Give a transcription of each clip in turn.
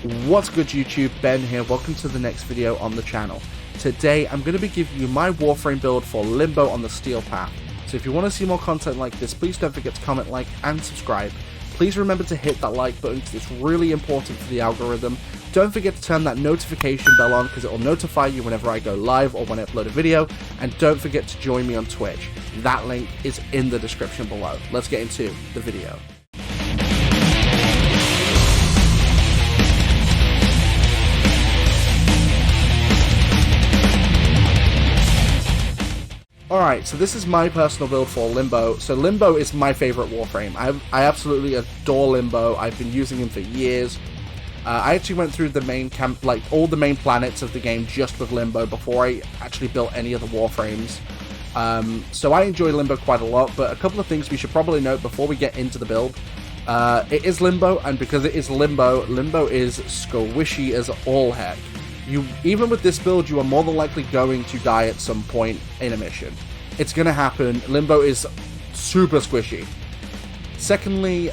What's good YouTube, Ben here, welcome to the next video on the channel. Today I'm going to be giving you my Warframe build for Limbo on the Steel Path. So if you want to see more content like this, please don't forget to comment, like and subscribe. Please remember to hit that like button because it's really important for the algorithm. Don't forget to turn that notification bell on because it will notify you whenever I go live or when I upload a video. And don't forget to join me on Twitch. That link is in the description below. Let's get into the video. Alright, so this is my personal build for Limbo. So Limbo is my favorite Warframe. I absolutely adore Limbo. I've been using him for years. I actually went through the main camp, like all the main planets of the game just with Limbo before I actually built any of the Warframes. So I enjoy Limbo quite a lot, but a couple of things we should probably note before we get into the build. It is Limbo, and because it is Limbo, Limbo is squishy as all heck. Even with this build, you are more than likely going to die at some point in a mission. It's going to happen. Limbo is super squishy. Secondly,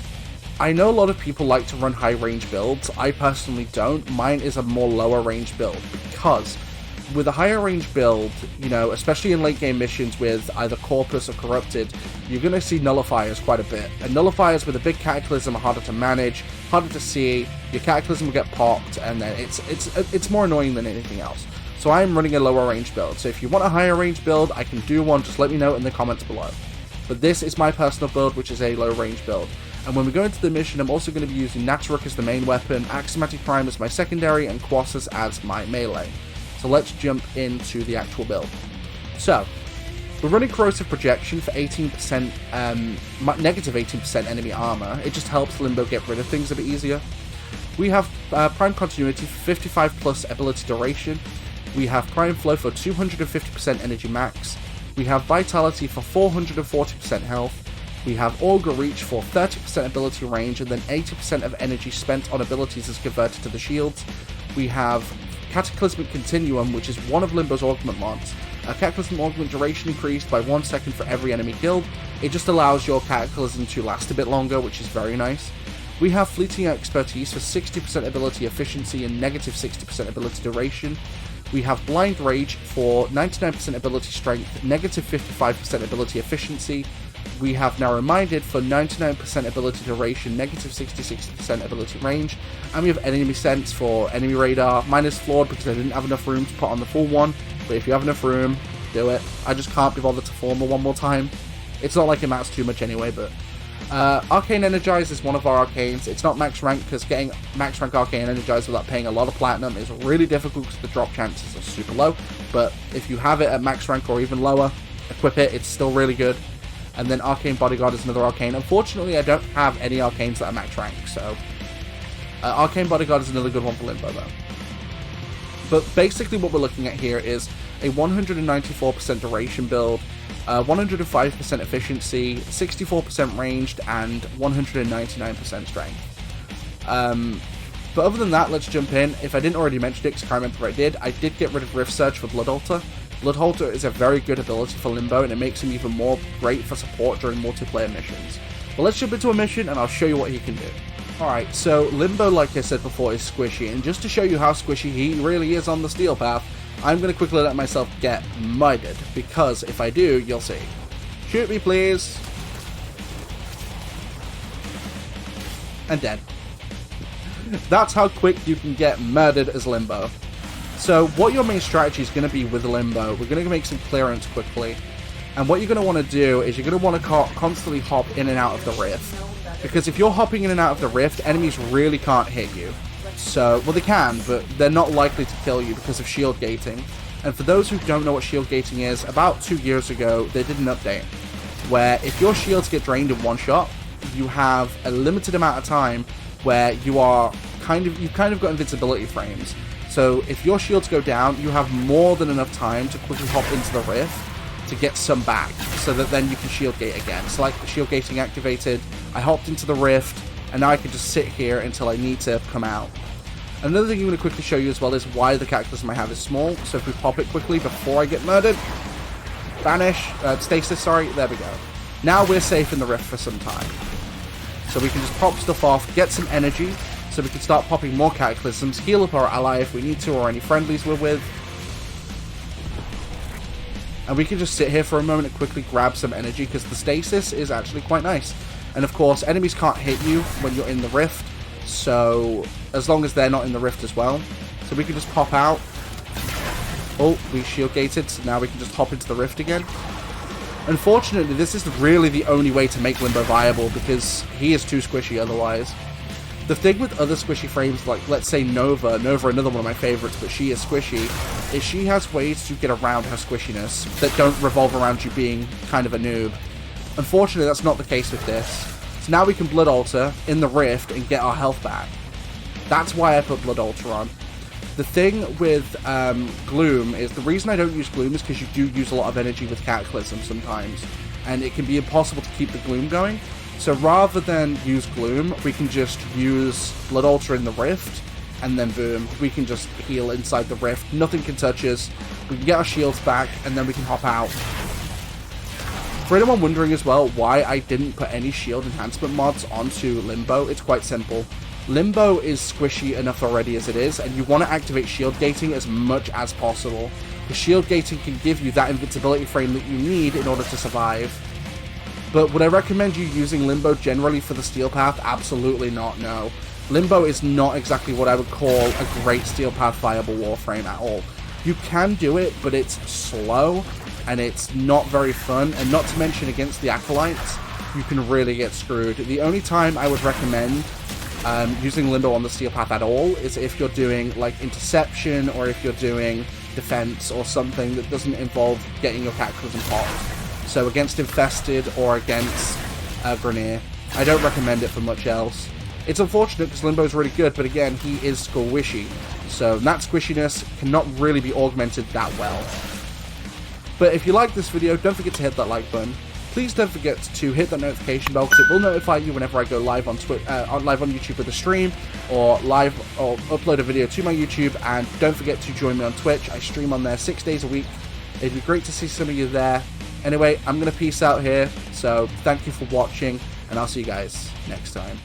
I know a lot of people like to run high range builds. I personally don't. Mine is a more lower range build because with a higher range build, you know, especially in late game missions with either Corpus or Corrupted, you're going to see nullifiers quite a bit. And nullifiers with a big Cataclysm are harder to manage, harder to see. Your Cataclysm will get popped, and then it's more annoying than anything else. So I'm running a lower range build. So if you want a higher range build, I can do one. Just let me know in the comments below. But this is my personal build, which is a low range build. And when we go into the mission, I'm also going to be using Nataruk as the main weapon, Axiomatic Prime as my secondary, and Colossus as my melee. So let's jump into the actual build. So, we're running Corrosive Projection for 18%, negative 18% enemy armor. It just helps Limbo get rid of things a bit easier. We have Prime Continuity for 55 plus ability duration. We have Prime Flow for 250% energy max. We have Vitality for 440% health. We have Augur Reach for 30% ability range, and then 80% of energy spent on abilities is converted to the shields. We have Cataclysmic Continuum, which is one of Limbo's augment mods. Cataclysm augment duration increased by 1 second for every enemy killed. It just allows your Cataclysm to last a bit longer, which is very nice. We have Fleeting Expertise for 60% ability efficiency and negative 60% ability duration. We have Blind Rage for 99% ability strength, negative 55% ability efficiency. We have Narrow Minded for 99% ability duration, negative 66% ability range. And we have Enemy Sense for Enemy Radar. Mine is flawed because I didn't have enough room to put on the full one. But if you have enough room, do it. I just can't be bothered to form one more time. It's not like it matters too much anyway, but... Arcane Energize is one of our arcanes. It's not max rank because getting max rank Arcane Energize without paying a lot of platinum is really difficult because the drop chances are super low. But if you have it at max rank or even lower, equip it, it's still really good. And then Arcane Bodyguard is another arcane. Unfortunately, I don't have any arcanes that are max rank, so... Arcane Bodyguard is another good one for Limbo, though. But basically what we're looking at here is a 194% duration build, 105% efficiency, 64% ranged, and 199% strength. But other than that, let's jump in. If I didn't already mention it, because I can't remember if I did get rid of Rift Surge for Blood Altar. Blood Halter is a very good ability for Limbo, and it makes him even more great for support during multiplayer missions. But let's jump into a mission, and I'll show you what he can do. Alright, so Limbo, like I said before, is squishy, and just to show you how squishy he really is on the Steel Path, I'm going to quickly let myself get mudded, because if I do, you'll see. Shoot me, please. And dead. That's how quick you can get murdered as Limbo. So what your main strategy is going to be with Limbo, we're going to make some clearance quickly. And what you're going to want to do is you're going to want to constantly hop in and out of the rift. Because if you're hopping in and out of the rift, enemies really can't hit you. So, well, they can, but they're not likely to kill you because of shield gating. And for those who don't know what shield gating is, about 2 years ago, they did an update where if your shields get drained in one shot, you have a limited amount of time where you've kind of got invincibility frames. So if your shields go down, you have more than enough time to quickly hop into the rift to get some back, so that then you can shield gate again. So like the shield gating activated, I hopped into the rift, and now I can just sit here until I need to come out. Another thing I'm going to quickly show you as well is why the Cataclysm I have is small. So if we pop it quickly before I get murdered, banish, stasis, sorry, there we go. Now we're safe in the rift for some time. So we can just pop stuff off, get some energy. so we can start popping more Cataclysms, heal up our ally if we need to, or any friendlies we're with. And we can just sit here for a moment and quickly grab some energy, because the stasis is actually quite nice. And of course, enemies can't hit you when you're in the rift, so as long as they're not in the rift as well. So we can just pop out. Oh, we shield gated, so now we can just hop into the rift again. Unfortunately, this is really the only way to make Limbo viable, because he is too squishy otherwise. The thing with other squishy frames, like, let's say Nova, another one of my favorites, but she is squishy, is she has ways to get around her squishiness that don't revolve around you being kind of a noob. Unfortunately, that's not the case with this. So now we can Blood Altar in the Rift and get our health back. That's why I put Blood Altar on. The thing with Gloom is, the reason I don't use Gloom is because you do use a lot of energy with Cataclysm sometimes, and it can be impossible to keep the Gloom going. So rather than use Gloom, we can just use Blood Altar in the Rift, and then boom, we can just heal inside the Rift. Nothing can touch us. We can get our shields back, and then we can hop out. For anyone wondering as well why I didn't put any shield enhancement mods onto Limbo, it's quite simple. Limbo is squishy enough already as it is, and you want to activate shield gating as much as possible. The shield gating can give you that invincibility frame that you need in order to survive. But would I recommend you using Limbo generally for the Steel Path? Absolutely not, no. Limbo is not exactly what I would call a great Steel Path viable Warframe at all. You can do it, but it's slow, and it's not very fun, and not to mention against the Acolytes, you can really get screwed. The only time I would recommend using Limbo on the Steel Path at all is if you're doing like Interception, or if you're doing Defense, or something that doesn't involve getting your Cataclysm popped. So against Infested or against Grenier. I don't recommend it for much else. It's unfortunate because Limbo is really good, but again, he is squishy. So that squishiness cannot really be augmented that well. But if you like this video, don't forget to hit that like button. Please don't forget to hit that notification bell, because it will notify you whenever I go live on live on YouTube with a stream, or upload a video to my YouTube. And don't forget to join me on Twitch. I stream on there 6 days a week. It'd be great to see some of you there. Anyway, I'm going to peace out here, so thank you for watching, and I'll see you guys next time.